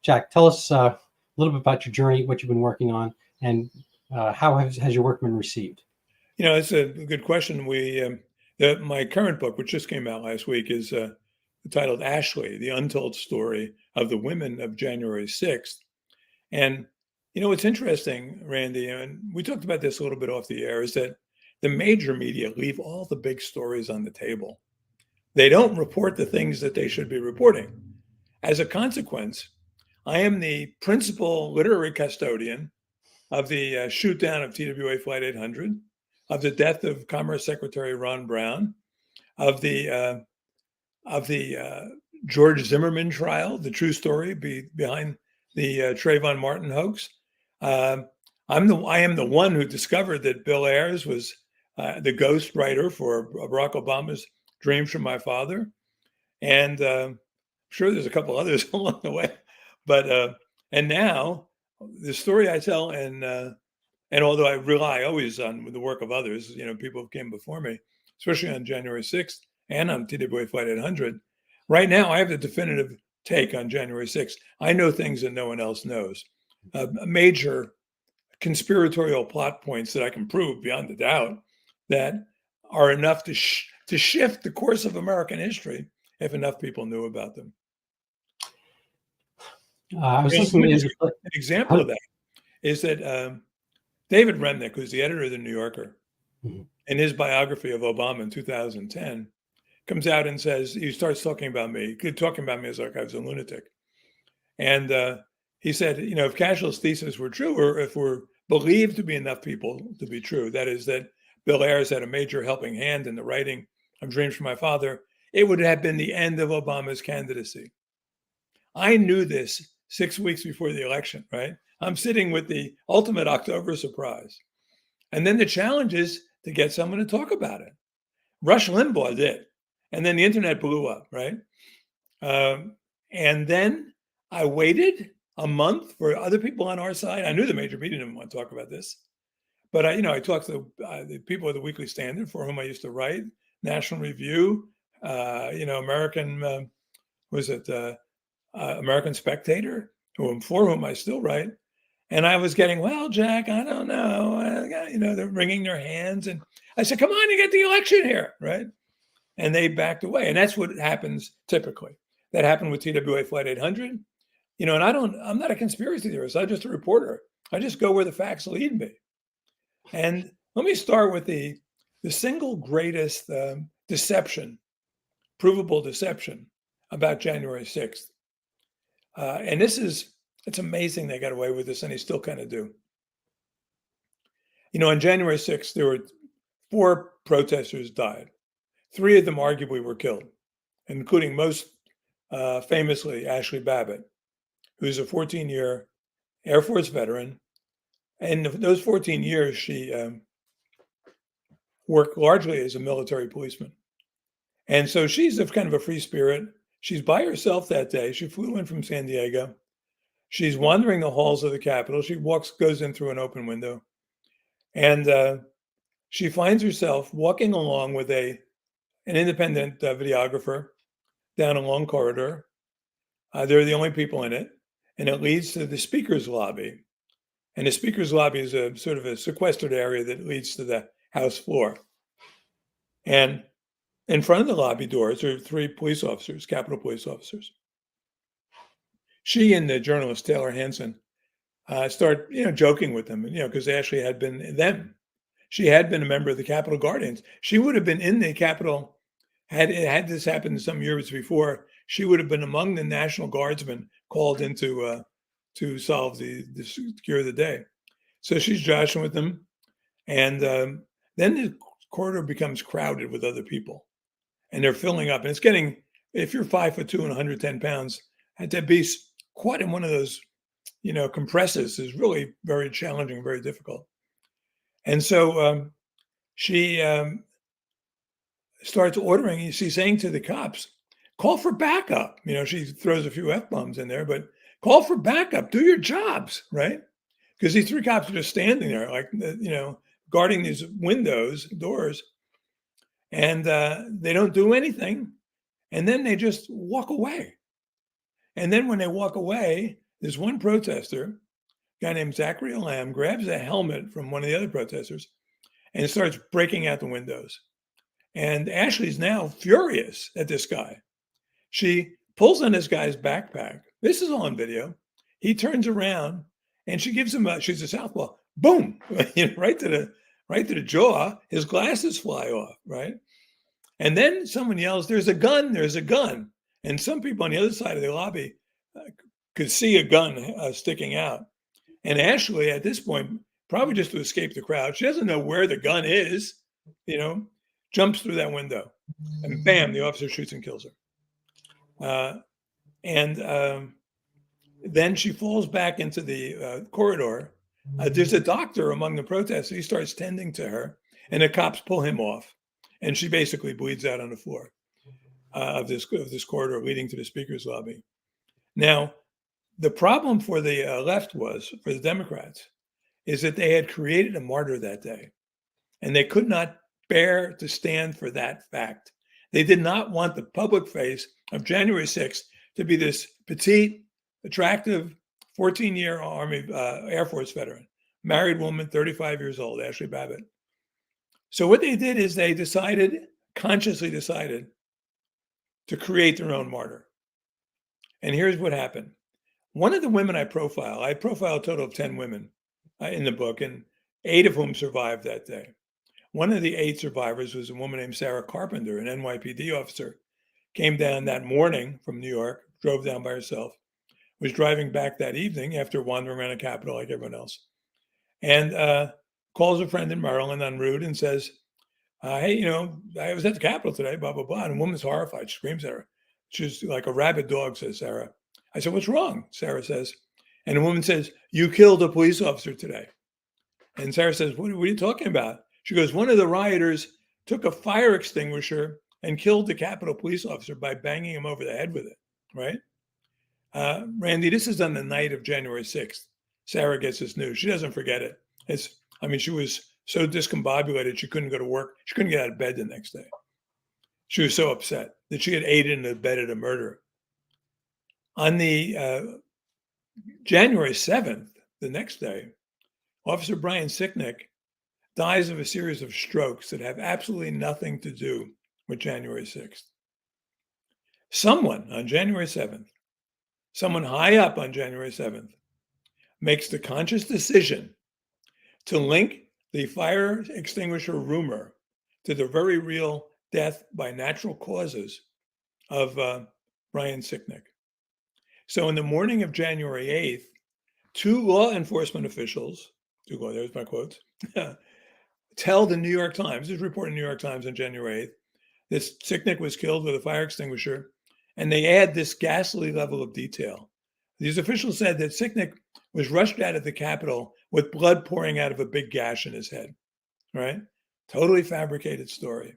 Jack, tell us a little bit about your journey, what you've been working on, and how has your work been received? It's a good question. My current book, which just came out last week, is titled Ashli, The Untold Story of the Women of January 6th. And, what's interesting, Randy, and we talked about this a little bit off the air, is that the major media leave all the big stories on the table. They don't report the things that they should be reporting. As a consequence, I am the principal literary custodian of the shootdown of TWA Flight 800, of the death of Commerce Secretary Ron Brown, of the George Zimmerman trial, the true story behind the Trayvon Martin hoax. I am the one who discovered that Bill Ayers was the ghostwriter for Barack Obama's Dreams from My Father, and I'm sure there's a couple others along the way. But and now the story I tell, and although I rely always on the work of others, people who came before me, especially on January 6th and on TWA Flight 800. Right now, I have the definitive take on January 6th. I know things that no one else knows. Major conspiratorial plot points that I can prove beyond a doubt that are enough to shift the course of American history if enough people knew about them. I was listening to an example of that is that David Remnick, who's the editor of the New Yorker, in his biography of Obama in 2010, comes out and says, he starts talking about me as like I was a lunatic. And he said, if Cashill's thesis were true, or if we're believed to be enough people to be true, that is that Bill Ayers had a major helping hand in the writing of Dreams from My Father, it would have been the end of Obama's candidacy. I knew this 6 weeks before the election, right? I'm sitting with the ultimate October surprise. And then the challenge is to get someone to talk about it. Rush Limbaugh did. And then the internet blew up, right? And then I waited a month for other people on our side. I knew the major media didn't want to talk about this. But I talked to the people at the Weekly Standard for whom I used to write, National Review, American, American Spectator, for whom I still write. And I was getting, well, Jack, I don't know. They're wringing their hands. And I said, come on, you get the election here, right? And they backed away. And that's what happens typically. That happened with TWA Flight 800. And I'm not a conspiracy theorist. I'm just a reporter. I just go where the facts lead me. And let me start with the single greatest provable deception about January 6th. And it's amazing they got away with this, and they still kind of do. On January 6th, there were 4 protesters died. 3 of them arguably were killed, including most famously Ashli Babbitt, who's a 14-year Air Force veteran. And those 14 years, she worked largely as a military policeman. And so she's kind of a free spirit. She's by herself that day. She flew in from San Diego. She's wandering the halls of the Capitol. She goes in through an open window. And she finds herself walking along with an independent videographer down a long corridor. They're the only people in it. And it leads to the speaker's lobby. And the speaker's lobby is a sort of a sequestered area that leads to the House floor. And in front of the lobby doors are 3 police officers, Capitol police officers. She and the journalist Taylor Hanson start, joking with them, because Ashli had been them. She had been a member of the Capitol Guardians. She would have been in the Capitol had this happened some years before. She would have been among the National Guardsmen called in to solve the secure of the day. So she's joshing with them, and then the corridor becomes crowded with other people, and they're filling up. And it's getting, if you're 5'2" and 110 pounds, and to be quite in one of those, compresses is really very challenging, very difficult. And so she starts ordering. She's saying to the cops, "Call for backup." She throws a few F-bombs in there, but call for backup. Do your jobs, right? Because these 3 cops are just standing there, like, guarding these doors, and they don't do anything. And then they just walk away. And then when they walk away, this one protester, a guy named Zachary Lamb, grabs a helmet from one of the other protesters and starts breaking out the windows. And Ashli's now furious at this guy. She pulls on this guy's backpack. This is all on video. He turns around and she gives him she's a southpaw. Boom! right to the jaw. His glasses fly off, right? And then someone yells, "There's a gun, there's a gun." And some people on the other side of the lobby could see a gun sticking out. And Ashli, at this point, probably just to escape the crowd, she doesn't know where the gun is, jumps through that window. And bam, the officer shoots and kills her. Then she falls back into the corridor. There's a doctor among the protesters. He starts tending to her, and the cops pull him off. And she basically bleeds out on the floor of this corridor leading to the speaker's lobby. Now, the problem for the left for the Democrats, is that they had created a martyr that day, and they could not bear to stand for that fact. They did not want the public face of January 6th to be this petite, attractive, 14-year Army Air Force veteran, married woman, 35 years old, Ashli Babbitt. So what they did is they consciously decided to create their own martyr. And here's what happened. One of the women I profile a total of 10 women in the book, and 8 of whom survived that day. One of the 8 survivors was a woman named Sarah Carpenter, an NYPD officer, came down that morning from New York, drove down by herself, was driving back that evening after wandering around the Capitol like everyone else, and calls a friend in Maryland en route and says, "Hey, I was at the Capitol today, blah, blah, blah." And the woman's horrified, screams at her. She's like a rabid dog, says Sarah. I said, "What's wrong?" Sarah says. And the woman says, "You killed a police officer today." And Sarah says, what are you talking about? She goes, "One of the rioters took a fire extinguisher and killed the Capitol police officer by banging him over the head with it," right? Randy, this is on the night of January 6th. Sarah gets this news. She doesn't forget it. She was so discombobulated, she couldn't go to work. She couldn't get out of bed the next day. She was so upset that she had aided and abetted a murder. On the January 7th, the next day, Officer Brian Sicknick dies of a series of strokes that have absolutely nothing to do with January 6th. Someone on January 7th, someone high up on January 7th, makes the conscious decision to link the fire extinguisher rumor to the very real death by natural causes of Brian Sicknick. So in the morning of January 8th, 2 law enforcement officials, there's my quotes, tell the New York Times, this is reported in the New York Times on January 8th, this Sicknick was killed with a fire extinguisher, and they add this ghastly level of detail. These officials said that Sicknick was rushed out of the Capitol with blood pouring out of a big gash in his head, right? Totally fabricated story.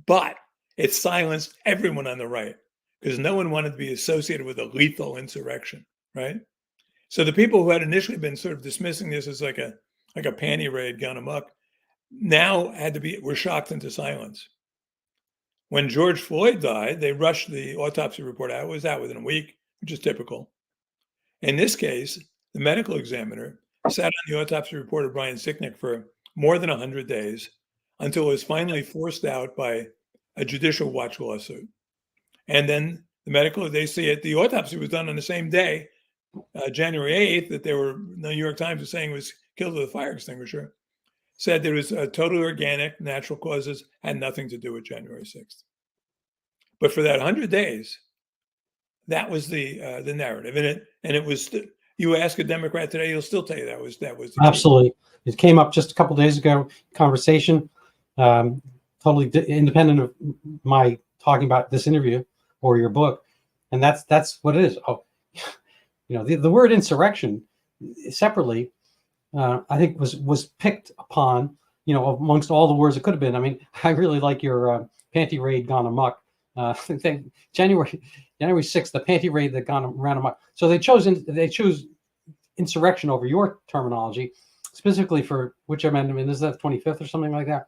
But it silenced everyone on the right because no one wanted to be associated with a lethal insurrection, right? So the people who had initially been sort of dismissing this as like a panty raid gone amok now were shocked into silence. When George Floyd died, they rushed the autopsy report out. It was out within a week, which is typical. In this case, the medical examiner sat on the autopsy report of Brian Sicknick for more than 100 days until it was finally forced out by a judicial watch lawsuit. And then the autopsy was done on the same day, January 8th, that the New York Times was saying was killed with a fire extinguisher, said there was totally organic, natural causes, had nothing to do with January 6th. But for that 100 days, that was the narrative. And it was, you ask a Democrat today, he'll still tell you that was the absolutely. Case. It came up just a couple of days ago, conversation, totally independent of my talking about this interview or your book. And that's what it is. Oh, the word insurrection separately, I think was picked upon, amongst all the words it could have been. I mean, I really like your panty raid gone amok. January 6th, the panty raid that gone around amok. So they chose insurrection over your terminology, specifically for which amendment is that 25th or something like that.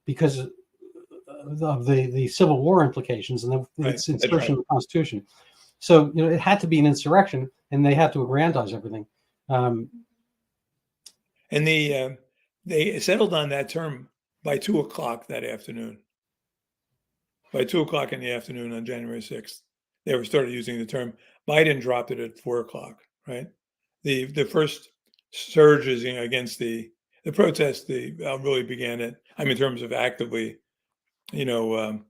Because of the Civil War implications and its insertion in the Constitution. So it had to be an insurrection, and they had to aggrandize everything. And they settled on that term by 2:00 that afternoon. By 2:00 in the afternoon on January 6th, they were started using the term. Biden dropped it at 4:00. Right, the first surges against the protest, really began it. In terms of actively, not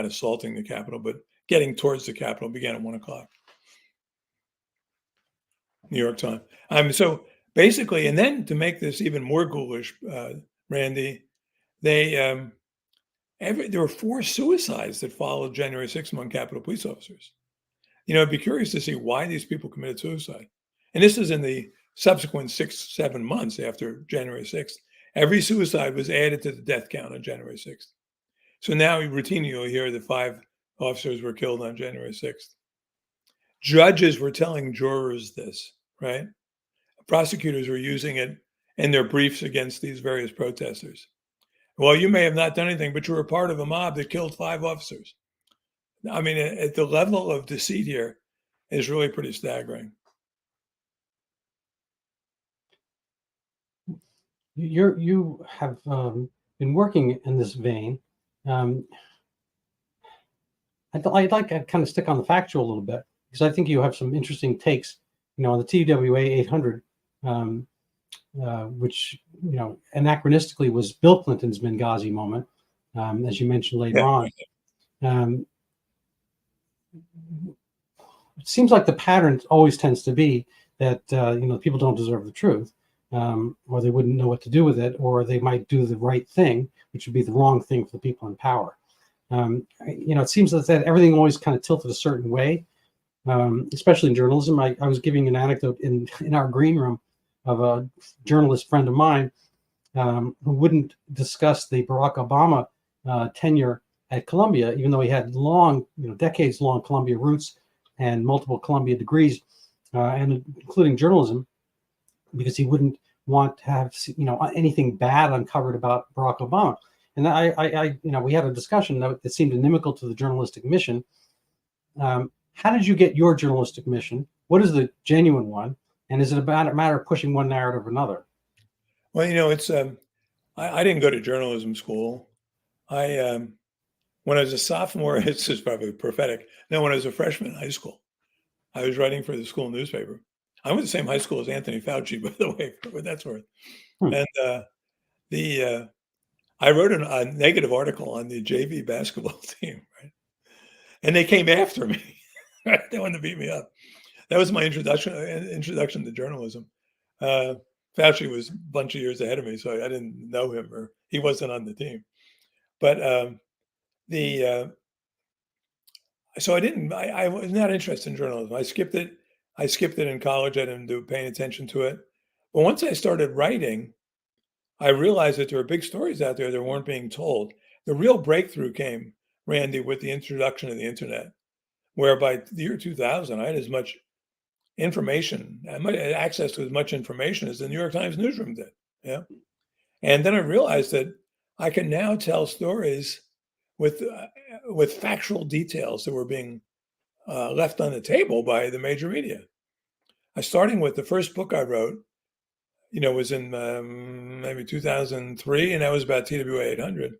assaulting the Capitol, but getting towards the Capitol began at 1:00. New York time. So basically, and then to make this even more ghoulish, Randy, they there were 4 suicides that followed January 6th among Capitol police officers. I'd be curious to see why these people committed suicide. And this is in the subsequent 6-7 months after January 6th. Every suicide was added to the death count on January 6th. So now routinely you'll hear that 5 officers were killed on January 6th. Judges were telling jurors this, right? Prosecutors were using it in their briefs against these various protesters. Well, you may have not done anything, but you were part of a mob that killed 5 officers. At the level of deceit here is really pretty staggering. You have been working in this vein. I'd like to kind of stick on the factual a little bit, because I think you have some interesting takes, on the TWA 800, which, anachronistically was Bill Clinton's Benghazi moment, as you mentioned later on. It seems like the pattern always tends to be that, people don't deserve the truth, or they wouldn't know what to do with it, or they might do the right thing, which would be the wrong thing for the people in power. It seems that everything always kind of tilted a certain way, especially in journalism. I was giving an anecdote in our green room of a journalist friend of mine who wouldn't discuss the Barack Obama tenure at Columbia, even though he had long, decades-long Columbia roots and multiple Columbia degrees, and including journalism, because he wouldn't want to have anything bad uncovered about Barack Obama. And we had a discussion that seemed inimical to the journalistic mission. How did you get your journalistic mission? What is the genuine one? And is it about a matter of pushing one narrative or another? Well, it's I didn't go to journalism school. When I was a sophomore, this is probably prophetic. No, when I was a freshman in high school, I was writing for the school newspaper. I went to the same high school as Anthony Fauci, by the way, for what that's worth. And I wrote a negative article on the JV basketball team, right? And they came after me. Right? They wanted to beat me up. That was my introduction to journalism. Fauci was a bunch of years ahead of me, so I didn't know him, or he wasn't on the team. But so I was not interested in journalism. I skipped it in college. I didn't do paying attention to it. But once I started writing, I realized that there were big stories out there that weren't being told. The real breakthrough came, Randy, with the introduction of the internet, where by the year 2000, I had as much information, I had access to as much information as the New York Times newsroom did. Yeah. And then I realized that I can now tell stories with factual details that were being left on the table by the major media. Starting with the first book I wrote, was in maybe 2003, and that was about TWA 800.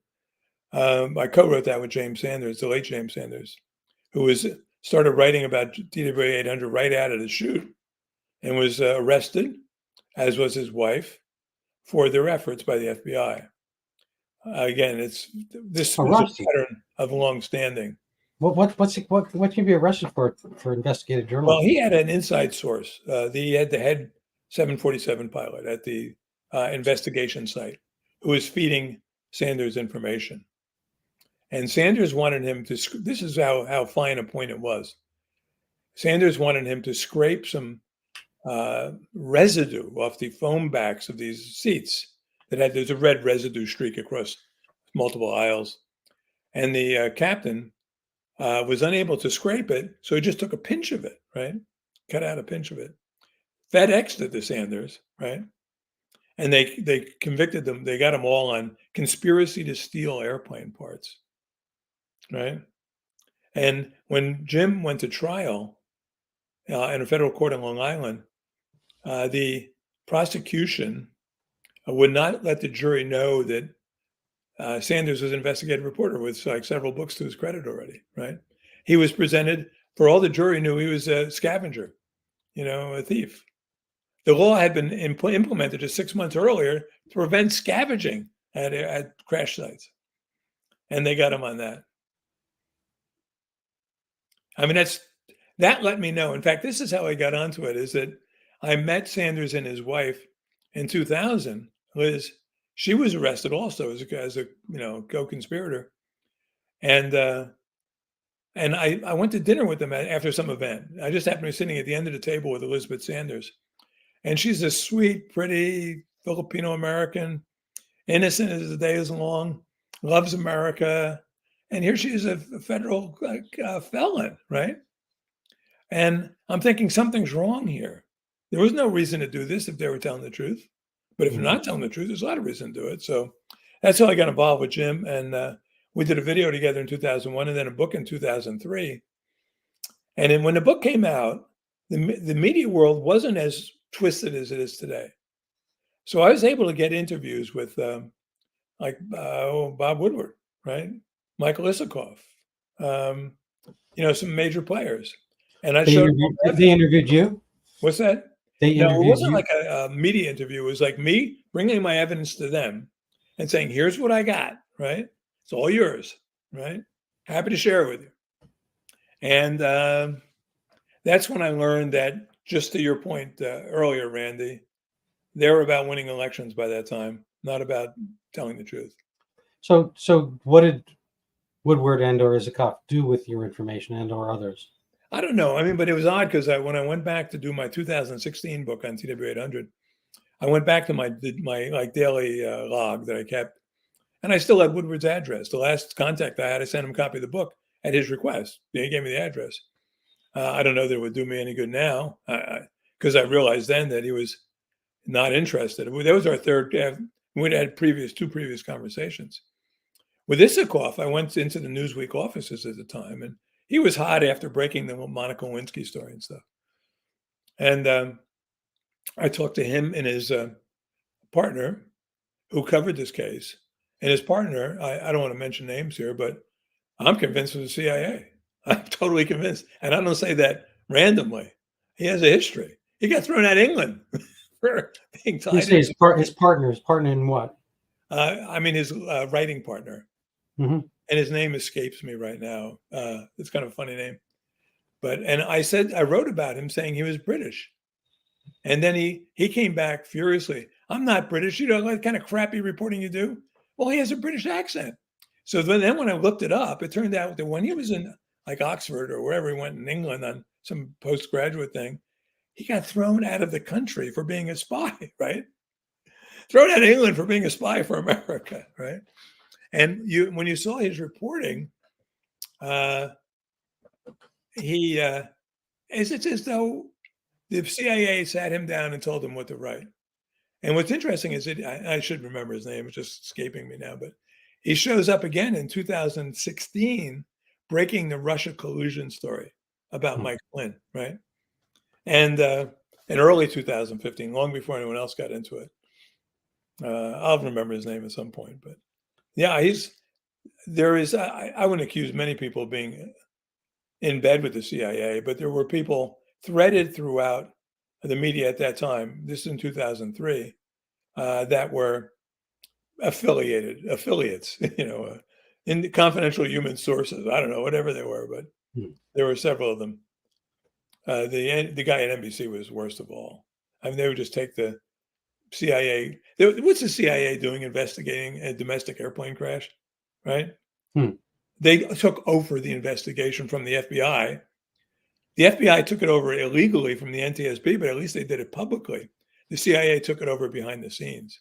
I co-wrote that with James Sanders, the late James Sanders, who started writing about TWA 800 right out of the shoot, and was arrested, as was his wife, for their efforts by the FBI. Again, this was a pattern of long-standing. What can you be arrested for investigative journalism? Well, he had an inside source. He had the head 747 pilot at the investigation site who was feeding Sanders information. And Sanders wanted him to, this is how fine a point it was. Sanders wanted him to scrape some residue off the foam backs of these seats there's a red residue streak across multiple aisles. And the captain was unable to scrape it, so he just took a pinch of it, right? Cut out a pinch of it. FedExed it to Sanders, right? And they convicted them. They got them all on conspiracy to steal airplane parts, right? And when Jim went to trial in a federal court in Long Island, the prosecution would not let the jury know that Sanders was an investigative reporter with like several books to his credit already, right? He was presented, for all the jury knew, he was a scavenger, a thief. The law had been implemented just 6 months earlier to prevent scavenging at crash sites. And they got him on that. I mean, that let me know. In fact, this is how I got onto it, is that I met Sanders and his wife in 2000. Liz, she was arrested also as a co-conspirator. And I went to dinner with them after some event. I just happened to be sitting at the end of the table with Elizabeth Sanders. And she's a sweet, pretty Filipino-American, innocent as the day is long, loves America. And here she is, a federal felon, right? And I'm thinking something's wrong here. There was no reason to do this if they were telling the truth. But if they're not telling the truth, there's a lot of reason to do it. So that's how I got involved with Jim. And we did a video together in 2001 and then a book in 2003. And then when the book came out, the media world wasn't as twisted as it is today. So I was able to get interviews with Bob Woodward, right? Michael Isikoff, some major players. And I showed they interviewed you? What's that? They interviewed No, it wasn't you? like a media interview. It was like me bringing my evidence to them and saying, here's what I got, right? It's all yours, right? Happy to share it with you. And that's when I learned that, just to your point earlier, Randy, they were about winning elections by that time, not about telling the truth. So what did Woodward and or Isikoff do with your information and or others? I don't know. I mean, but it was odd because when I went back to do my 2016 book on TWA 800, I went back to my daily log that I kept, and I still had Woodward's address. The last contact I had, I sent him a copy of the book at his request. He gave me the address. I don't know that it would do me any good now, because I realized then that he was not interested. That was our third. We'd had two previous conversations. With Isikoff, I went into the Newsweek offices at the time, and he was hot after breaking the Monica Lewinsky story and stuff. And I talked to him and his partner who covered this case. And his partner, I don't want to mention names here, but I'm convinced it was the CIA. I'm totally convinced. And I don't say that randomly. He has a history. He got thrown out of England for being tied. You say his partner in what? I mean, his writing partner. Mm-hmm. And his name escapes me right now. It's kind of a funny name. And I wrote about him saying he was British. And then he came back furiously. I'm not British. You know, what kind of crappy reporting you do? Well, he has a British accent. So then when I looked it up, it turned out that when he was in like Oxford or wherever he went in England on some postgraduate thing, he got thrown out of the country for being a spy, right? Thrown out of England for being a spy for America, right? And when you saw his reporting, it's as though the CIA sat him down and told him what to write. And what's interesting is I should remember his name, it's just escaping me now, but he shows up again in 2016, breaking the Russia collusion story about Mike Flynn, right? And in early 2015, long before anyone else got into it. I'll remember his name at some point, but yeah, I wouldn't accuse many people of being in bed with the CIA, but there were people threaded throughout the media at that time, this is in 2003, that were affiliates, in confidential human sources. I don't know, whatever they were, but there were several of them. The guy at NBC was worst of all. I mean, they would just take the CIA. What's the CIA doing investigating a domestic airplane crash, right? They took over the investigation from the FBI. The FBI took it over illegally from the NTSB, but at least they did it publicly. The CIA took it over behind the scenes.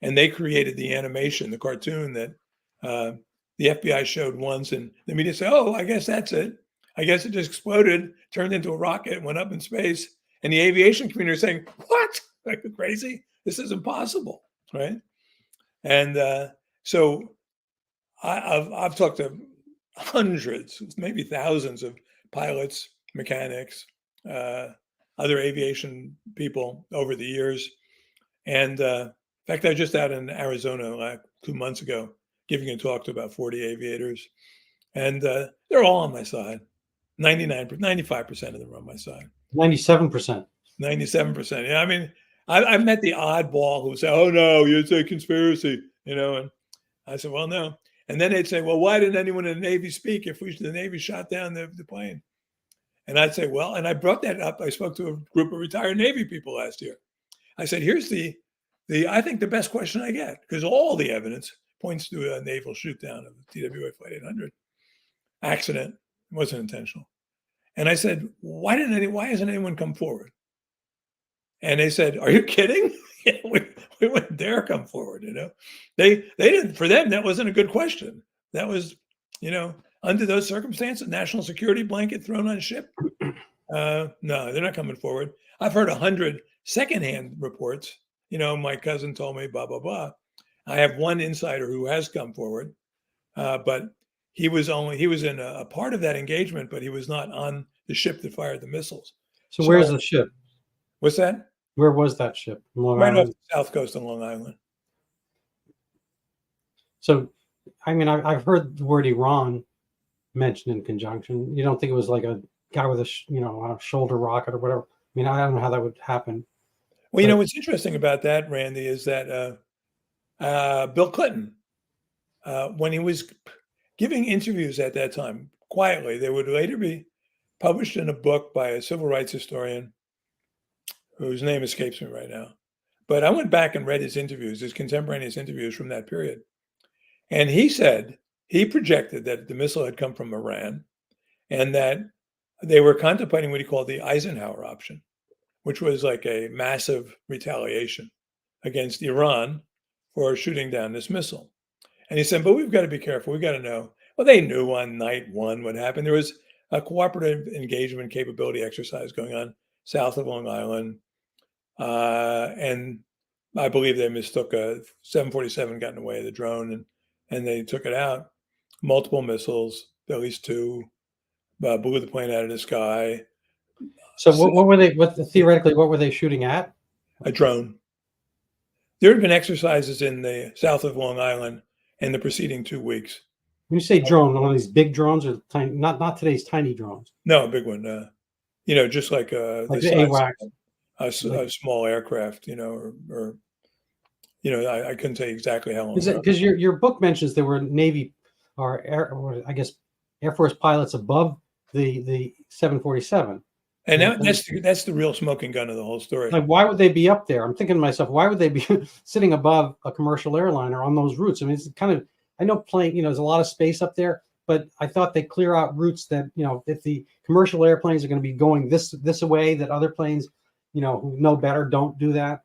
And they created the animation, the cartoon that the FBI showed once, and the media said, oh, I guess that's it. I guess it just exploded, turned into a rocket, went up in space. And the aviation community is saying, what? Like, crazy? This is impossible, right? And so I've talked to hundreds, maybe thousands of pilots, mechanics, other aviation people over the years. And in fact, I was just out in Arizona like 2 months ago, giving a talk to about 40 aviators. And they're all on my side. 95% of them are on my side. 97%. 97%. Yeah, I mean, I've met the oddball who say, "Oh no, it's a conspiracy," and I said, "Well, no." And then they'd say, "Well, why didn't anyone in the Navy speak if the Navy shot down the plane?" And I'd say, "Well," and I brought that up. I spoke to a group of retired Navy people last year. I said, "Here's the I think the best question I get, because all the evidence points to a naval shootdown of the TWA Flight 800 accident. It wasn't intentional." And I said, why hasn't anyone come forward? And they said, "Are you kidding?" we wouldn't dare come forward. They didn't. For them, that wasn't a good question. That was, under those circumstances, national security blanket thrown on ship. No, they're not coming forward. I've heard 100 secondhand reports. My cousin told me, blah blah blah. I have one insider who has come forward, but he was in a part of that engagement, but he was not on the ship that fired the missiles. So where's the ship? What's that? Where was that ship? Long Right off Island? the south coast of Long Island. So, I mean, I've heard the word Iran mentioned in conjunction. You don't think it was like a guy with a shoulder rocket or whatever? I mean, I don't know how that would happen. Well, what's interesting about that, Randy, is that Bill Clinton, when he was giving interviews at that time, quietly, they would later be published in a book by a civil rights historian whose name escapes me right now. But I went back and read his interviews, his contemporaneous interviews from that period. And he said, he projected that the missile had come from Iran and that they were contemplating what he called the Eisenhower option, which was like a massive retaliation against Iran for shooting down this missile. And he said, but we've got to be careful. We've got to know. Well, they knew on night one what happened. There was a cooperative engagement capability exercise going on south of Long Island. And I believe they mistook a 747 got in the way of the drone and they took it out. Multiple missiles, at least two, blew the plane out of the sky. So what were they, theoretically, what were they shooting at? A drone. There had been exercises in the south of Long Island in the preceding 2 weeks. When you say drone, one of these big drones or tiny, not today's tiny drones? No, a big one. Just like the AWACS. A small aircraft, or I couldn't tell you exactly how long. Because your book mentions there were Navy or I guess Air Force pilots above the 747. And that's the real smoking gun of the whole story. Like, why would they be up there? I'm thinking to myself, why would they be sitting above a commercial airliner on those routes? I mean, it's kind of, I know plane, there's a lot of space up there, but I thought they clear out routes that, if the commercial airplanes are going to be going this way, that other planes, who know better, don't do that.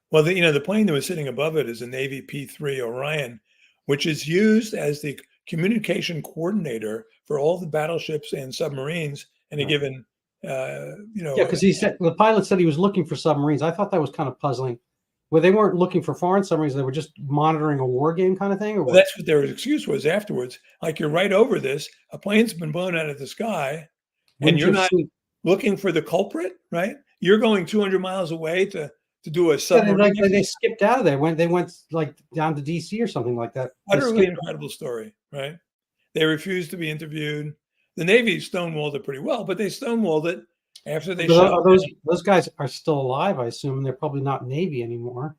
Well, the plane that was sitting above it is a Navy P-3 Orion, which is used as the communication coordinator for all the battleships and submarines in a given. Yeah, because the pilot said he was looking for submarines. I thought that was kind of puzzling. Where they weren't looking for foreign submarines, they were just monitoring a war game kind of thing. Or well, that's what their excuse was afterwards. Like, you're right over this, a plane's been blown out of the sky, and you're not looking for the culprit, right? You're going 200 miles away to do a submarine. Yeah, they skipped out of there. They went like down to DC or something like that. Utterly incredible story, right? They refused to be interviewed. The Navy stonewalled it pretty well, but they stonewalled it after they shot. Those guys are still alive, I assume. They're probably not Navy anymore.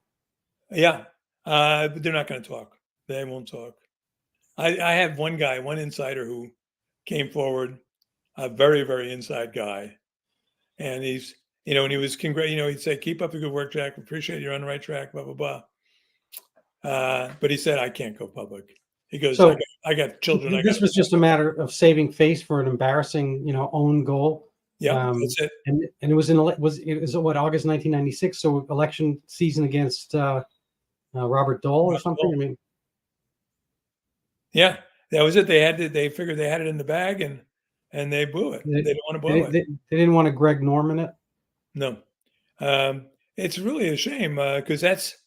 Yeah, but they're not going to talk. They won't talk. I have one insider who came forward, a very, very inside guy, and he's, and he was he'd say, "Keep up the good work, Jack. Appreciate you're on the right track." Blah blah blah. But he said, "I can't go public." He goes, so, I got children. This was just a matter of saving face for an embarrassing, own goal. Yeah, that's it. And it was what, August 1996? So election season against Robert Dole or something. I mean, yeah, that was it. They figured they had it in the bag and they blew it. They didn't want to blow it. They didn't want to Greg Norman it. No, it's really a shame because that's,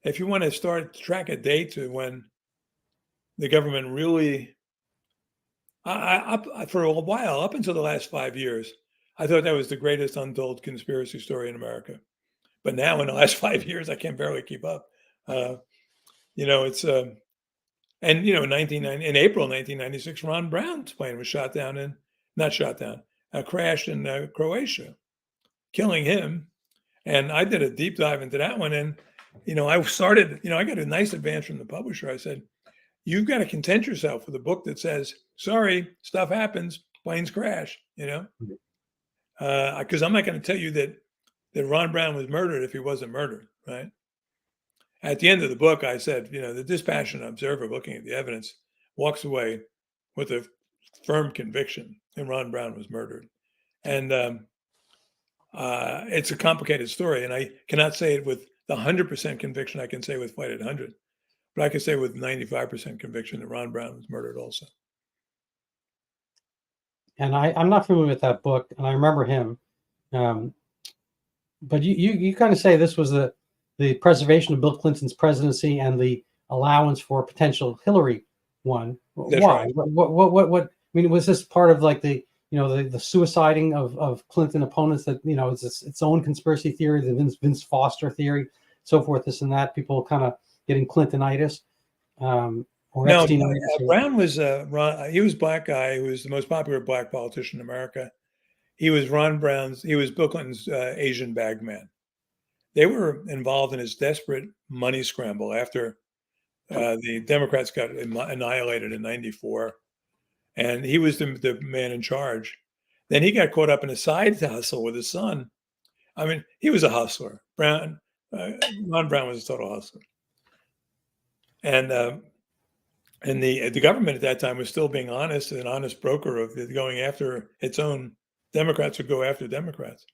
if you want to start to track a date to when the government really For a while, up until the last 5 years, I thought that was the greatest untold conspiracy story in America. But now, in the last 5 years, I can barely keep up. It's and in April 1996, Ron Brown's plane was shot down not shot down, crashed in Croatia, killing him. And I did a deep dive into that one. And, I got a nice advance from the publisher. I said, you've got to content yourself with a book that says, sorry, stuff happens, planes crash, because I'm not going to tell you that Ron Brown was murdered if he wasn't murdered, right? At the end of the book, I said, the dispassionate observer looking at the evidence walks away with a firm conviction that Ron Brown was murdered. And it's a complicated story, and I cannot say it with the 100% conviction I can say with Flight 800, but I can say with 95% conviction that Ron Brown was murdered also. And I'm not familiar with that book, and I remember him. But you kind of say this was the preservation of Bill Clinton's presidency and the allowance for a potential Hillary one. That's Why? right. What? I mean, was this part of like the suiciding of Clinton opponents that it's its own conspiracy theory, the Vince Foster theory, so forth, this and that? People kind of getting Clintonitis. Or No, Epstein-itis. Brown was he was a black guy who was the most popular black politician in America. He was Bill Clinton's Asian bag man. They were involved in his desperate money scramble after the Democrats got annihilated in '94, and he was the man in charge. Then he got caught up in a side hustle with his son. I mean, he was a hustler. Ron Brown was a total hustler, and the government at that time was still being honest, an honest broker of going after its own. Democrats would go after Democrats,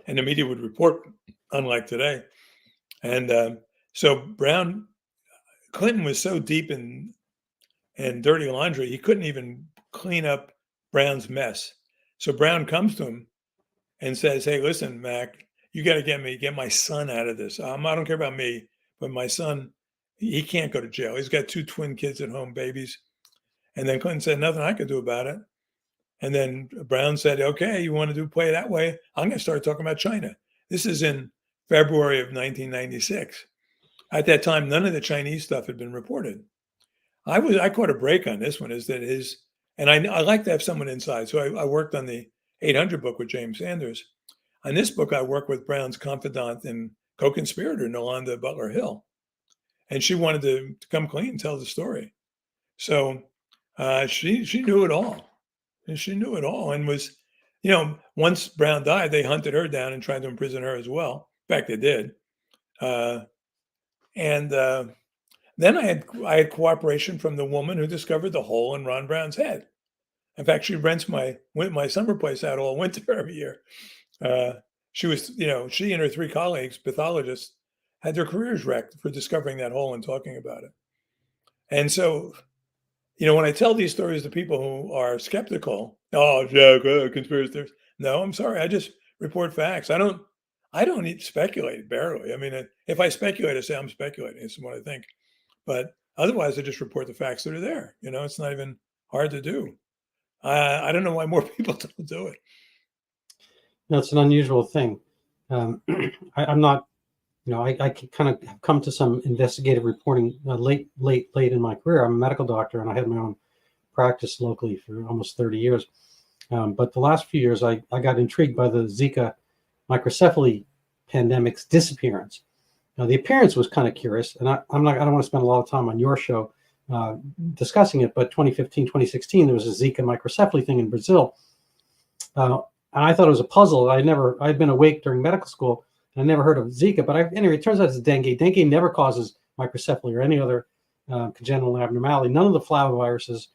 and the media would report, unlike today. And so Clinton was so deep in dirty laundry, he couldn't even clean up Brown's mess. So Brown comes to him and says, "Hey, listen, Mac, you got to get my son out of this. I don't care about me, but my son, he can't go to jail. He's got 2 twin kids at home, babies." And then Clinton said, "Nothing I could do about it." And then Brown said, "Okay, you want to play that way? I'm going to start talking about China." This is in February of 1996. At that time, none of the Chinese stuff had been reported. I caught a break on this one. Is that and I like to have someone inside. So I worked on the 800 book with James Sanders. On this book, I worked with Brown's confidant and co-conspirator, Nolanda Butler Hill, and she wanted to come clean and tell the story. So she knew it all. And she knew it all, and was, once Brown died, they hunted her down and tried to imprison her as well. In fact, they did. Then I had cooperation from the woman who discovered the hole in Ron Brown's head. In fact, she rents my summer place out all winter every year. She and her 3 colleagues, pathologists, had their careers wrecked for discovering that hole and talking about it. And so, when I tell these stories to people who are skeptical, "Oh, yeah, conspiracy theories." No, I'm sorry. I just report facts. I don't need to speculate, barely. I mean, if I speculate, I say I'm speculating. It's what I think. But otherwise, I just report the facts that are there. It's not even hard to do. I don't know why more people don't do it. No, it's an unusual thing. I'm not, I kind of have come to some investigative reporting late in my career. I'm a medical doctor, and I had my own practice locally for almost 30 years. But the last few years, I got intrigued by the Zika microcephaly pandemic's disappearance. Now, the appearance was kind of curious, and I don't want to spend a lot of time on your show discussing it, but 2015, 2016, there was a Zika microcephaly thing in Brazil. And I thought it was a puzzle. I'd been awake during medical school, and I never heard of Zika, but anyway, it turns out it's dengue. Dengue never causes microcephaly or any other congenital abnormality. None of the flaviviruses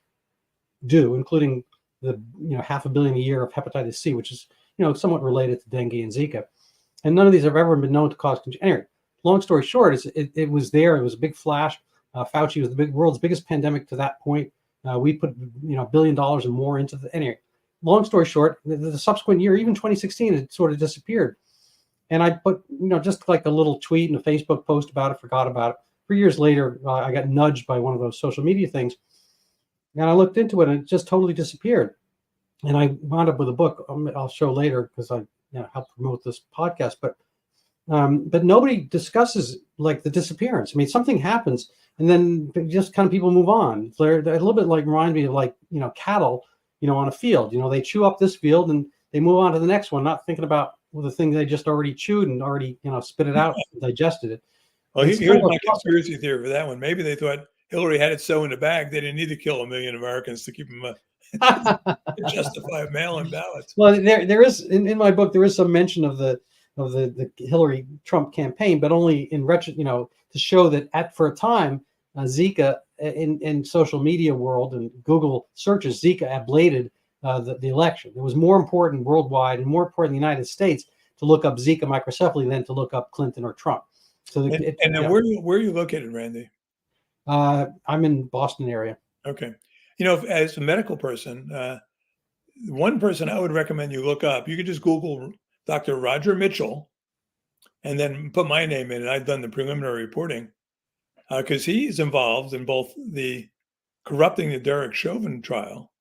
do, including the 500 million a year of hepatitis C, which is somewhat related to dengue and Zika. And none of these have ever been known to cause anyway. Long story short, it was there. It was a big flash. Fauci was the world's biggest pandemic to that point. We put $1 billion and more into the anyway. Long story short, the subsequent year, even 2016, it sort of disappeared. And I put just like a little tweet and a Facebook post about it, forgot about it. 3 years later, I got nudged by one of those social media things. And I looked into it, and it just totally disappeared. And I wound up with a book I'll show later because I helped promote this podcast. But nobody discusses like the disappearance. I mean, something happens, and then just kind of people move on. They're a little bit like remind me of like cattle, on a field. They chew up this field and they move on to the next one, not thinking about the thing they just already chewed and already spit it out, digested it. Well, here's my conspiracy theory for that one. Maybe they thought Hillary had it so in the bag they didn't need to kill 1 million Americans to keep them justify mail-in ballots. Well, there is in my book there is some mention of the Hillary Trump campaign, but only in to show that for a time Zika in social media world and Google searches, Zika ablated the election. It was more important worldwide and more important in the United States to look up Zika microcephaly than to look up Clinton or Trump. So where are you located, Randy? I'm in Boston area. Okay. As a medical person, one person I would recommend you look up, you could just Google Dr. Roger Mitchell and then put my name in it. I've done the preliminary reporting because he's involved in both the corrupting the Derek Chauvin trial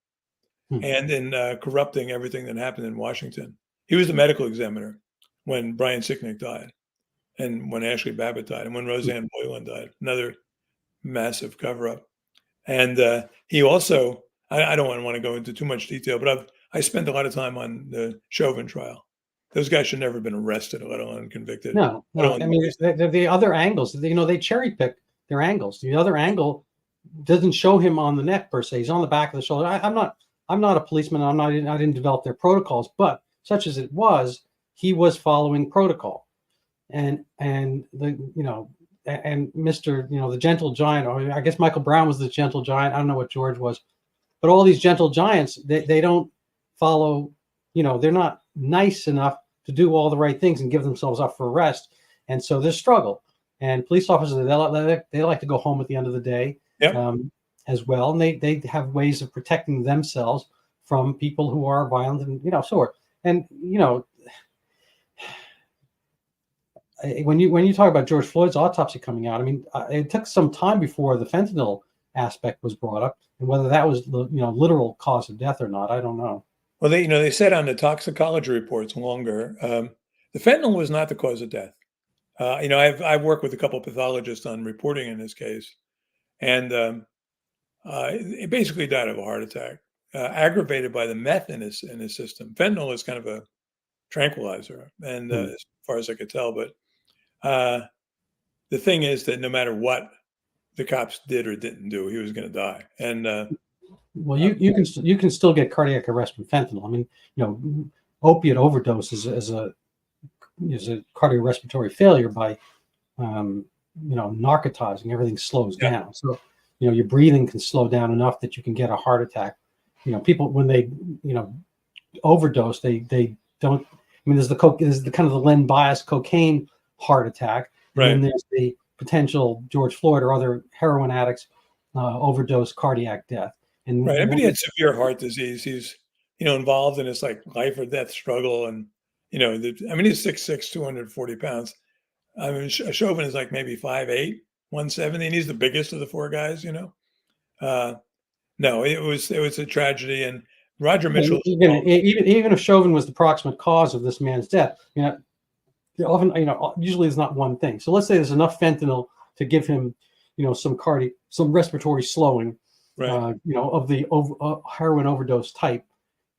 and in corrupting everything that happened in Washington. He was the medical examiner when Brian Sicknick died and when Ashli Babbitt died and when Roseanne Boylan died, another massive cover-up. And he also, I don't want to go into too much detail, but I spent a lot of time on the Chauvin trial. Those guys should never have been arrested, let alone convicted. No. I mean, the other angles, they cherry pick their angles. The other angle doesn't show him on the neck per se. He's on the back of the shoulder. I'm not a policeman. I didn't develop their protocols, but such as it was, he was following protocol. And Mr. The gentle giant, or I guess Michael Brown was the gentle giant. I don't know what George was, but all these gentle giants, they don't follow, they're not nice enough to do all the right things and give themselves up for arrest. And so there's struggle. And police officers, they like to go home at the end of the day as well. And they have ways of protecting themselves from people who are violent and, so. And, when you talk about George Floyd's autopsy coming out, I mean, it took some time before the fentanyl aspect was brought up, and whether that was the literal cause of death or not, I don't know. Well, they said on the toxicology reports longer, the fentanyl was not the cause of death. I've worked with a couple of pathologists on reporting in this case, and it basically died of a heart attack, aggravated by the meth in his system. Fentanyl is kind of a tranquilizer, and as far as I could tell, but the thing is that no matter what the cops did or didn't do, he was going to die. And well, you can still get cardiac arrest from fentanyl. I mean, opiate overdose is a cardiorespiratory failure by narcotizing. Everything slows down. So your breathing can slow down enough that you can get a heart attack. People when they overdose, they don't. I mean, there's the kind of the Len Bias cocaine heart attack, right. And then there's the potential George Floyd or other heroin addicts overdose cardiac death. And right, everybody had severe heart disease. He's involved in this like life or death struggle, and he's 6'6", 240 pounds. I mean, Chauvin is like maybe 5'8", 170, and he's the biggest of the four guys. No, it was a tragedy, and Roger Mitchell. Even if Chauvin was the proximate cause of this man's death, often, usually it's not one thing. So let's say there's enough fentanyl to give him, some respiratory slowing, right. Of the heroin overdose type.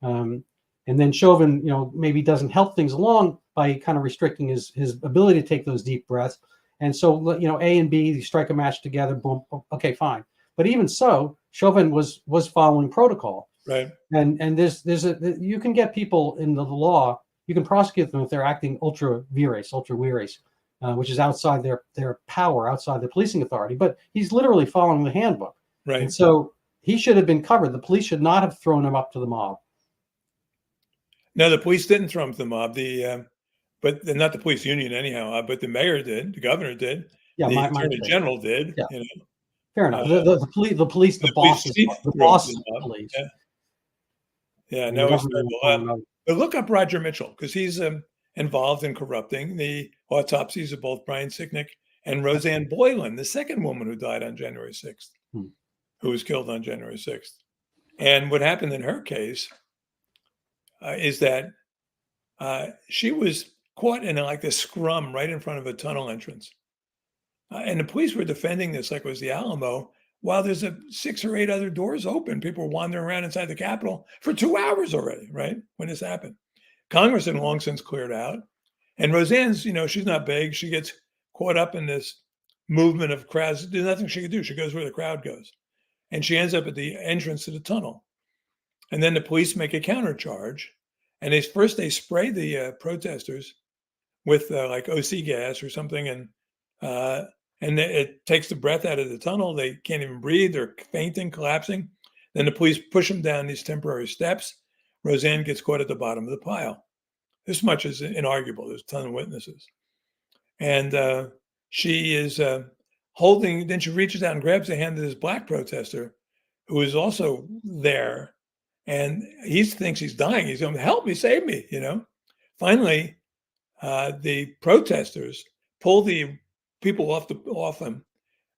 And then Chauvin, maybe doesn't help things along by kind of restricting his ability to take those deep breaths. And so, A and B, you strike a match together, boom, okay, fine. But even so, Chauvin was following protocol. Right. And you can get people in the law, you can prosecute them if they're acting ultra vires, which is outside their power, outside the policing authority. But he's literally following the handbook. Right. And so he should have been covered. The police should not have thrown him up to the mob. No, the police didn't throw him to the mob. But not the police union anyhow. But the mayor did. The governor did. Yeah, the attorney general did. Yeah. Fair enough. The police, the bosses of the police. Yeah, no, it's terrible. But look up Roger Mitchell because he's involved in corrupting the autopsies of both Brian Sicknick and Roseanne Boylan, the second woman who died on January 6th, who was killed on January 6th. And what happened in her case is that she was caught in like this scrum right in front of a tunnel entrance. And the police were defending this like it was the Alamo, while there's 6 or 8 other doors open. People were wandering around inside the Capitol for 2 hours already, right? When this happened. Congress had long since cleared out. And Roseanne's, she's not big. She gets caught up in this movement of crowds. There's nothing she could do. She goes where the crowd goes. And she ends up at the entrance to the tunnel. And then the police make a countercharge. And first they spray the protesters with like OC gas or something. And it takes the breath out of the tunnel. They can't even breathe. They're fainting, collapsing. Then the police push them down these temporary steps. Roseanne gets caught at the bottom of the pile. This much is inarguable. There's a ton of witnesses. And she is holding, then she reaches out and grabs the hand of this black protester who is also there. And he thinks he's dying. He's going, help me, save me, Finally, the protesters pull the people off him.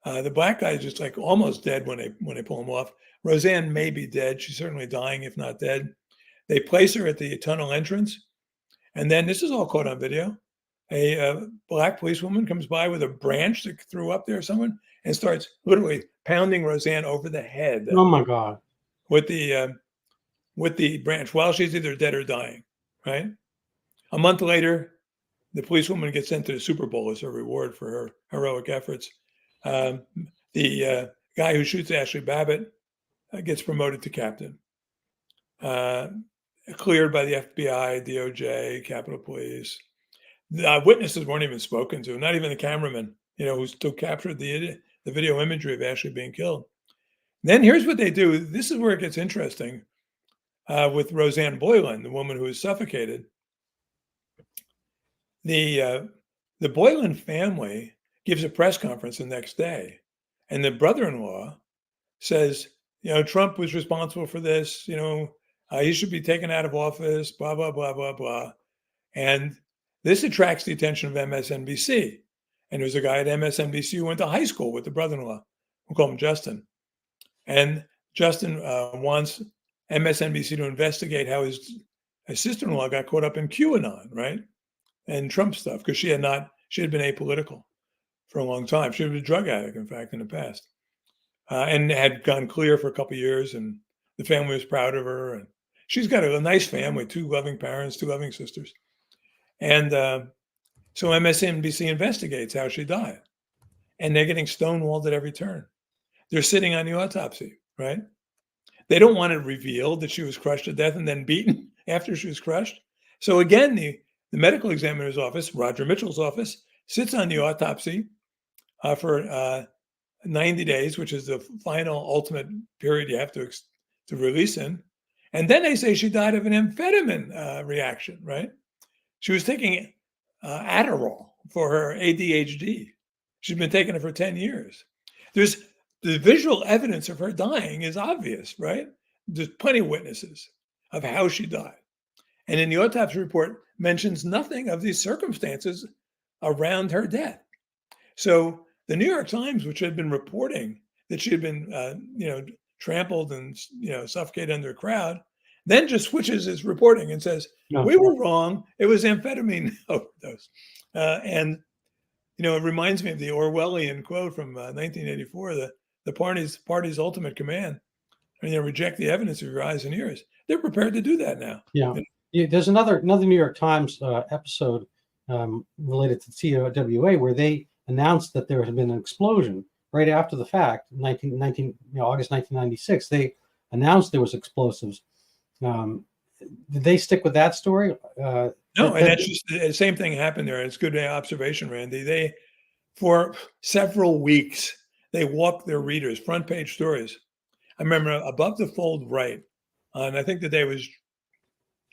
The black guy is just like almost dead when they pull him off. Roseanne may be dead. She's certainly dying, if not dead. They place her at the tunnel entrance. And then this is all caught on video. A black policewoman comes by with a branch that threw up there, someone, and starts literally pounding Roseanne over the head. Oh my God! With the branch while she's either dead or dying. Right. A month later, the policewoman gets sent to the Super Bowl as a reward for her heroic efforts. The guy who shoots Ashli Babbitt gets promoted to captain. Cleared by the FBI, DOJ, Capitol Police. The witnesses weren't even spoken to, not even the cameraman, who still captured the video imagery of Ashli being killed. Then here's what they do. This is where it gets interesting with Roseanne Boylan, the woman who was suffocated. The Boylan family gives a press conference the next day, and the brother-in-law says, Trump was responsible for this, he should be taken out of office, blah, blah, blah, blah, blah. And this attracts the attention of MSNBC. And there's a guy at MSNBC who went to high school with the brother-in-law. We'll call him Justin. And Justin wants MSNBC to investigate how his sister-in-law got caught up in QAnon, right? And Trump stuff, because she had been apolitical for a long time. She was a drug addict, in fact, in the past. And had gone clear for a couple of years, and the family was proud of her. And she's got a nice family, 2 loving parents, 2 loving sisters. And so MSNBC investigates how she died. And they're getting stonewalled at every turn. They're sitting on the autopsy, right? They don't want it revealed that she was crushed to death and then beaten after she was crushed. So again, the medical examiner's office, Roger Mitchell's office, sits on the autopsy for 90 days, which is the final ultimate period you have to release in. And then they say she died of an amphetamine reaction, right? She was taking Adderall for her ADHD. She's been taking it for 10 years. There's the visual evidence of her dying is obvious, right? There's plenty of witnesses of how she died. And in the autopsy report mentions nothing of these circumstances around her death. So the New York Times, which had been reporting that she had been, trampled and, suffocated under a crowd, then just switches its reporting and says, we were wrong. It was amphetamine overdose. And it reminds me of the Orwellian quote from 1984, the party's ultimate command. Reject the evidence of your eyes and ears. They're prepared to do that now. Yeah. There's another New York Times episode related to TWA where they announced that there had been an explosion right after the fact, August 1996. They announced there was explosives. Did they stick with that story? No, and that's just the same thing happened there. It's good observation, Randy. They, for several weeks, they walked their readers, front page stories. I remember above the fold right, and I think the day was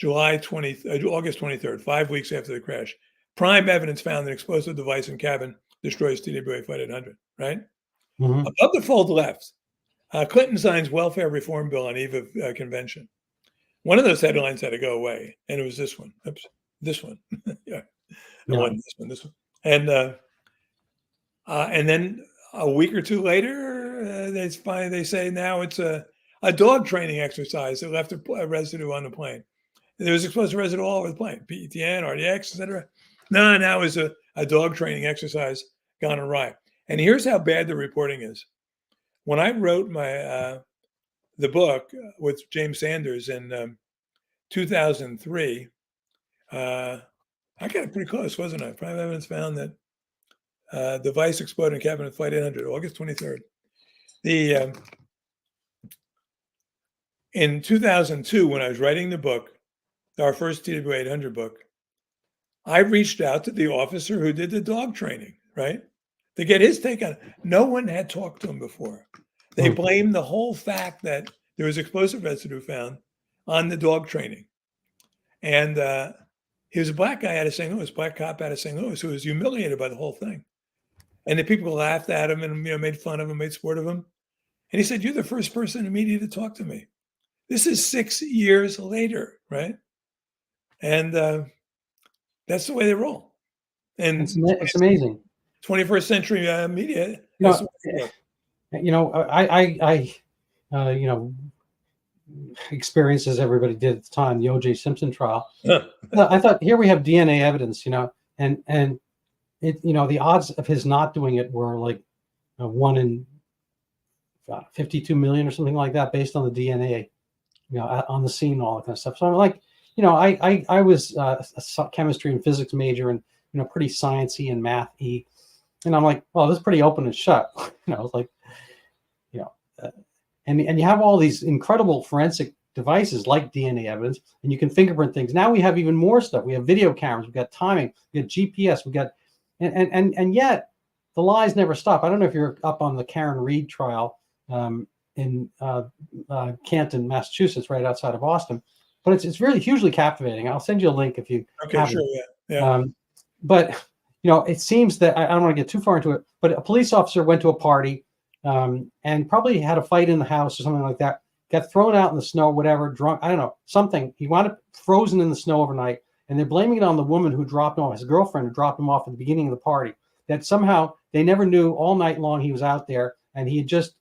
August 23rd, 5 weeks after the crash. Prime evidence found an explosive device in cabin destroys TWA Flight 800, right? Mm-hmm. Above the fold left, Clinton signs welfare reform bill on eve of convention. One of those headlines had to go away, and it was this one. Oops, this one. Yeah. This one. And then a week or two later, they say now it's a dog training exercise that left a residue on the plane. There was explosive residue all over the plane, PETN, RDX, etc. No, it was a dog training exercise gone awry. And here's how bad the reporting is. When I wrote my the book with James Sanders in 2003, I got it pretty close, wasn't I? Prime evidence found that device exploded in cabin of Flight 800, August 23rd. In 2002, when I was writing the book, our first TWA 800 book, I reached out to the officer who did the dog training, right? To get his take on it. No one had talked to him before. They blamed the whole fact that there was explosive residue found on the dog training. And he was a black guy out of St. Louis, black cop out of St. Louis, who was humiliated by the whole thing. And the people laughed at him and made fun of him, made sport of him. And he said, "You're the first person in the media to talk to me." This is 6 years later, right? And that's the way they roll. And it's amazing. 21st century media. Experience as everybody did at the time, the O.J. Simpson trial. I thought, here we have DNA evidence, and it, the odds of his not doing it were like 1 in 52 million or something like that, based on the DNA, on the scene, all that kind of stuff. So I'm like, I was a chemistry and physics major, and pretty sciencey and mathy, and I'm like, well, this is pretty open and shut. It's like, and you have all these incredible forensic devices like DNA evidence, and you can fingerprint things. Now we have even more stuff. We have video cameras, we've got timing, we got GPS, we got, and yet the lies never stop. I don't know if you're up on the Karen Reed trial in Canton, Massachusetts, right outside of Boston, but it's really hugely captivating. I'll send you a link if you. Okay, sure, yeah. But it seems that I don't want to get too far into it, but a police officer went to a party. And probably had a fight in the house or something like that, got thrown out in the snow, whatever, drunk, I don't know, something. He wound up frozen in the snow overnight, and they're blaming it on the woman who dropped him off, his girlfriend who dropped him off at the beginning of the party, that somehow they never knew all night long he was out there, and he had just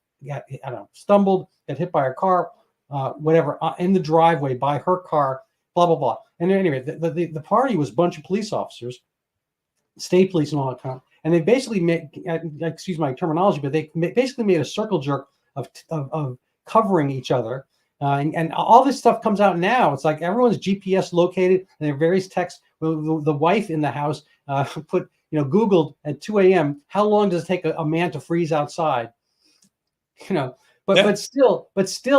stumbled, got hit by a car, whatever, in the driveway by her car, blah, blah, blah. And anyway, the party was a bunch of police officers, state police and all that kind of. And they basically made, excuse my terminology, but they basically made a circle jerk of covering each other. And all this stuff comes out now. It's like everyone's GPS located, and there are various texts. The wife in the house put, Googled at 2 a.m., how long does it take a man to freeze outside? But still,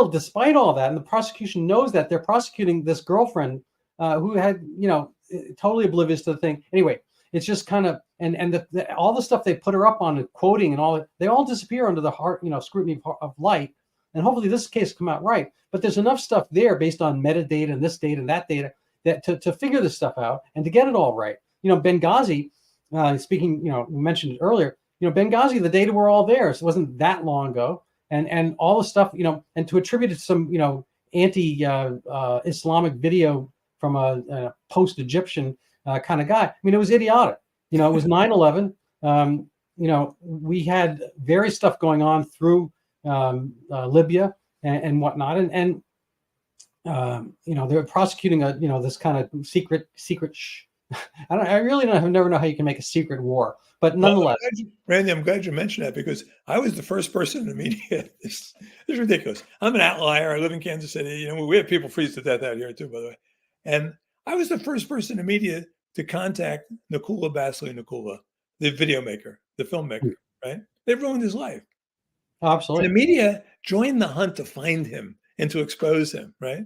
despite all that, and the prosecution knows that, they're prosecuting this girlfriend who had, totally oblivious to the thing. Anyway, it's just kind of, and all the stuff they put her up on, quoting and all, they all disappear under the scrutiny of light. And hopefully this case will come out right. But there's enough stuff there based on metadata and this data and that data that to figure this stuff out and to get it all right. Benghazi, speaking, we mentioned it earlier, Benghazi, the data were all there. So it wasn't that long ago. And all the stuff, and to attribute it to some, anti-Islamic video from a post-Egyptian kind of guy. I mean, it was idiotic. It was 9/11. We had various stuff going on through Libya and whatnot, and they were prosecuting this kind of secret. I really never know how you can make a secret war, but nonetheless. Randy, I'm glad you mentioned that, because I was the first person in the media. This is ridiculous. I'm an outlier. I live in Kansas City. We have people freeze to death out here too, by the way. And I was the first person in the media to contact Nakula Basley Nakula, the video maker, the filmmaker, right? They ruined his life. Oh, absolutely. And the media joined the hunt to find him and to expose him, right?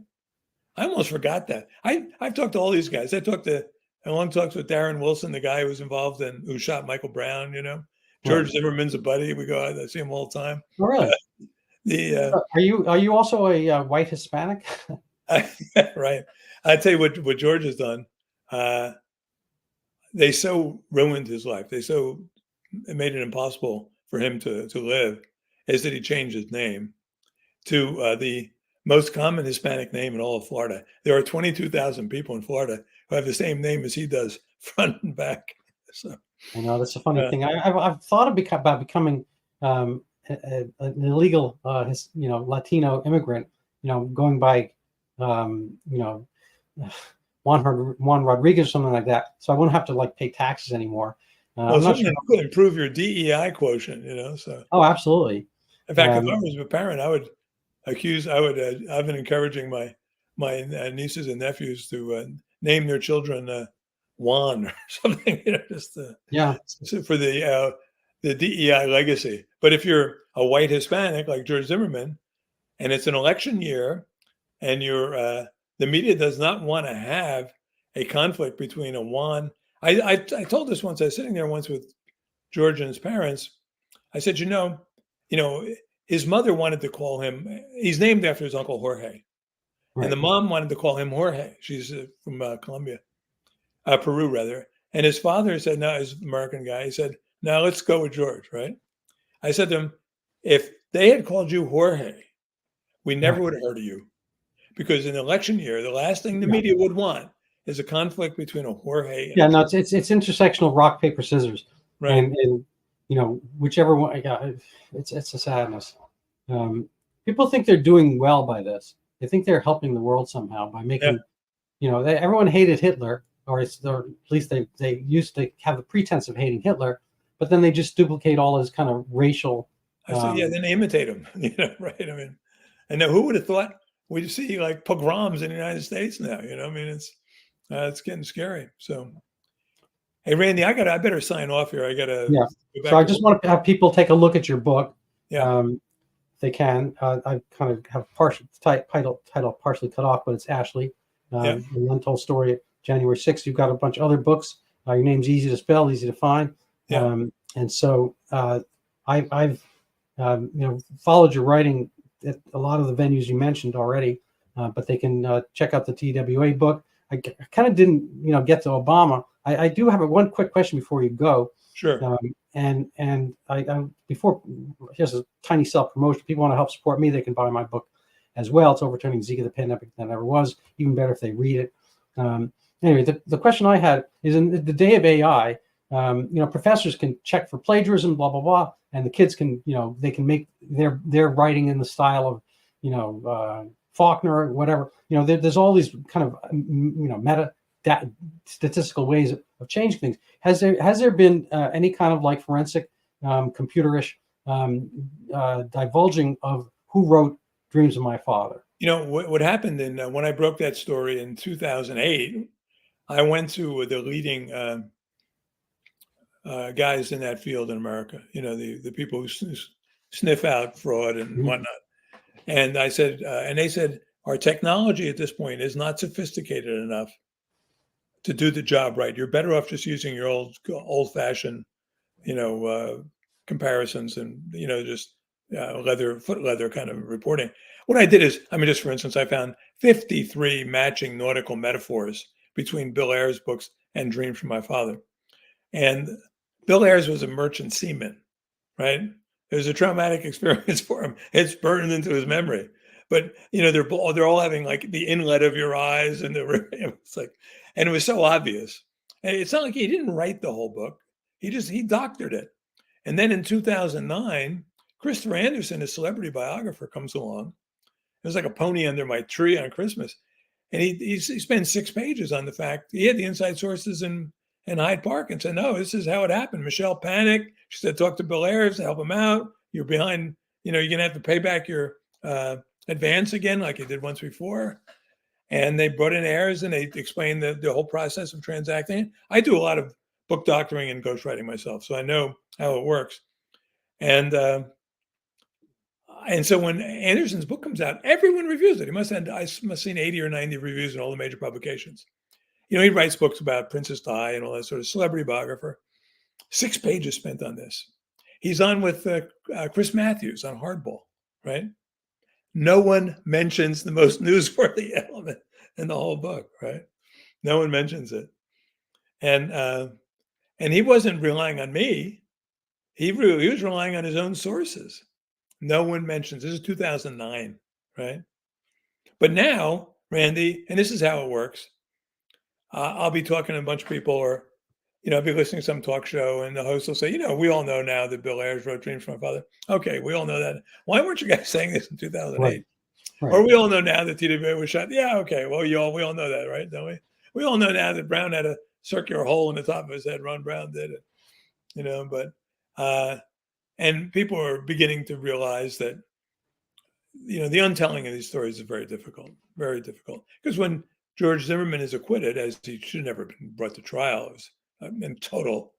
I almost forgot that. I've talked to all these guys. I had long talks with Darren Wilson, the guy who shot Michael Brown, George Zimmerman's a buddy. We go out, I see him all the time. Oh, really? Are you also a white Hispanic? Right. I tell you what George has done. They so ruined his life. They so made it impossible for him to live, is that he changed his name to the most common Hispanic name in all of Florida. There are 22,000 people in Florida who have the same name as he does, front and back. So I know that's a funny thing. I've thought about becoming an illegal, Latino immigrant, going by, Juan Rodriguez, something like that. So I won't have to like pay taxes anymore. Well, I'm not sure. certainly it could improve your DEI quotient, so. Oh, absolutely. In fact, if I was a parent, I've been encouraging my nieces and nephews to name their children Juan or something, just Yeah. for the DEI legacy. But if you're a white Hispanic like George Zimmerman, and it's an election year, and the media does not want to have a conflict between a Juan. I told this once. I was sitting there once with George and his parents. I said, his mother wanted to call him. He's named after his uncle Jorge, Right. and the mom wanted to call him Jorge. She's from Colombia, Peru rather. And his father said, "No, he's an American guy." He said, "No, let's go with George." Right? I said to him, "If they had called you Jorge, we never would have heard of you, because in election year, the last thing the media would want is a conflict between a Jorge." And no, it's intersectional rock paper scissors, right. And whichever one. Yeah, it's a sadness. People think they're doing well by this. They think they're helping the world somehow by making, everyone hated Hitler, or at least they used to have the pretense of hating Hitler, but then they just duplicate all his kind of racial. I said, then imitate him, right? I mean, and now who would have thought we'd see like pogroms in the United States now? I mean, it's getting scary. So, hey, Randy, I better sign off here. I gotta. Yeah. So I just want to have people take a look at your book. Yeah. They can. I kind of have partial title partially cut off, but it's Ashli, the Untold Story. January 6th. You've got a bunch of other books. Your name's easy to spell, easy to find. Yeah. And so I've followed your writing at a lot of the venues you mentioned already, but they can check out the TWA book. I kind of didn't get to Obama. I do have one quick question before you go. Sure. And I before, here's a tiny self promotion. People want to help support me, they can buy my book as well. It's Overturning Zika, the Pandemic That Never Was. Even better if they read it. Anyway, the question I had is, in the day of AI, professors can check for plagiarism, blah blah blah, and the kids can, they can make their writing in the style of, Faulkner or whatever. There's all these kind of, meta statistical ways of changing things. Has there been any kind of like forensic, computerish divulging of who wrote Dreams of My Father? What happened when I broke that story in 2008, I went to the leading guys in that field in America, the people who sniff out fraud and whatnot. And I said, and they said, our technology at this point is not sophisticated enough to do the job right. You're better off just using your old fashioned, comparisons and, just foot leather kind of reporting. What I did is, just for instance, I found 53 matching nautical metaphors between Bill Ayers' books and Dreams from My Father. And Bill Ayers was a merchant seaman, right? It was a traumatic experience for him. It's burned into his memory. But they're all having like the inlet of your eyes, and it's like, and it was so obvious. And it's not like he didn't write the whole book. He doctored it. And then in 2009, Christopher Anderson, a celebrity biographer, comes along. It was like a pony under my tree on Christmas. And he spent 6 pages on the fact he had the inside sources in Hyde Park, and said, no, this is how it happened. Michelle panicked. She said, talk to Bill Ayers to help him out. You're behind, you're going to have to pay back your advance again, like you did once before. And they brought in Ayers, and they explained the whole process of transacting. I do a lot of book doctoring and ghostwriting myself, so I know how it works. And so when Anderson's book comes out, everyone reviews it. I must have seen 80 or 90 reviews in all the major publications. He writes books about Princess Di and all that sort of celebrity biographer. 6 pages spent on this. He's on with Chris Matthews on Hardball, right? No one mentions the most newsworthy element in the whole book, right? No one mentions it. And he wasn't relying on me. He was relying on his own sources. No one mentions. This is 2009, right? But now, Randy, and this is how it works. I'll be talking to a bunch of people, or I'll be listening to some talk show and the host will say, we all know now that Bill Ayers wrote Dreams from My Father. Okay, we all know that. Why weren't you guys saying this in 2008? Right. Or we all know now that TWA was shot. Yeah, okay. Well, we all know that, right? Don't we? We all know now that Brown had a circular hole in the top of his head. Ron Brown did it, but and people are beginning to realize that, the untelling of these stories is very difficult, because when George Zimmerman is acquitted, as he should never have been brought to trial, it was in total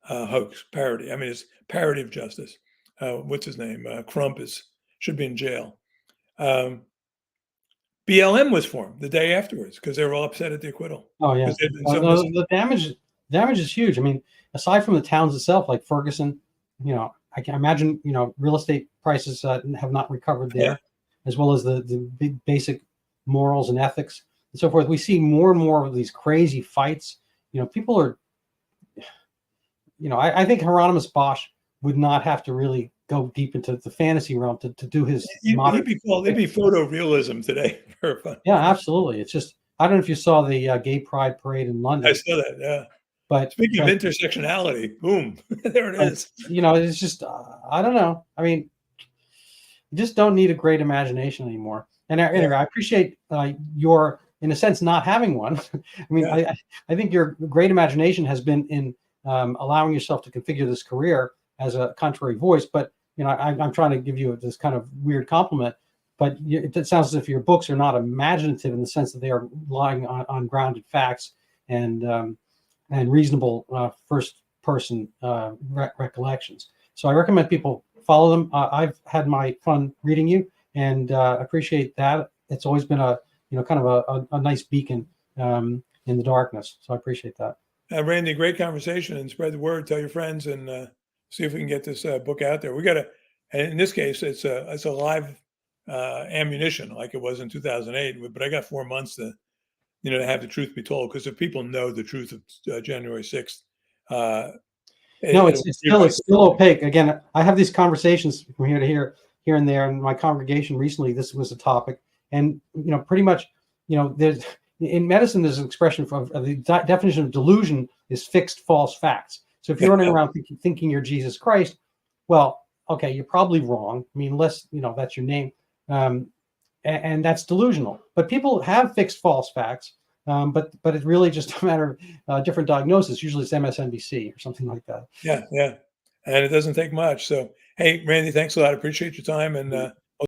hoax, parody. I mean, it's parody of justice. What's his name? Crump should be in jail. BLM was formed the day afterwards because they were all upset at the acquittal. Oh yeah, the damage is huge. I mean, aside from the towns itself, like Ferguson, I can imagine, real estate prices have not recovered there, as well as the big basic morals and ethics and so forth. We see more and more of these crazy fights. People are, I think Hieronymus Bosch would not have to really go deep into the fantasy realm to do his It'd be photorealism today. Yeah, absolutely. It's just, I don't know if you saw the gay pride parade in London. I saw that, yeah. But speaking of intersectionality, boom, there it is. It's just, I don't know. I mean, you just don't need a great imagination anymore. And anyway, I appreciate your, in a sense, not having one. I mean, I think your great imagination has been in allowing yourself to configure this career as a contrary voice. But, I'm trying to give you this kind of weird compliment. But it sounds as if your books are not imaginative in the sense that they are relying on grounded facts and reasonable first-person recollections. So I recommend people follow them. I've had my fun reading you, and appreciate that. It's always been a kind of a nice beacon in the darkness. So I appreciate that. Randy, great conversation, and spread the word. Tell your friends, and see if we can get this book out there. We got to, and in this case, it's a live ammunition like it was in 2008. But I got 4 months to have the truth be told, because if people know the truth of January 6th, no, it's still opaque. Again, I have these conversations from here to here and there. In my congregation recently, this was a topic, and pretty much, there's in medicine there's an expression of the definition of delusion is fixed false facts. So if you're running around thinking you're Jesus Christ, well, okay, you're probably wrong. I mean, unless that's your name. And that's delusional. But people have fixed false facts, but it's really just a matter of different diagnosis. Usually it's MSNBC or something like that. Yeah, and it doesn't take much. So, hey, Randy, thanks a lot. I appreciate your time, and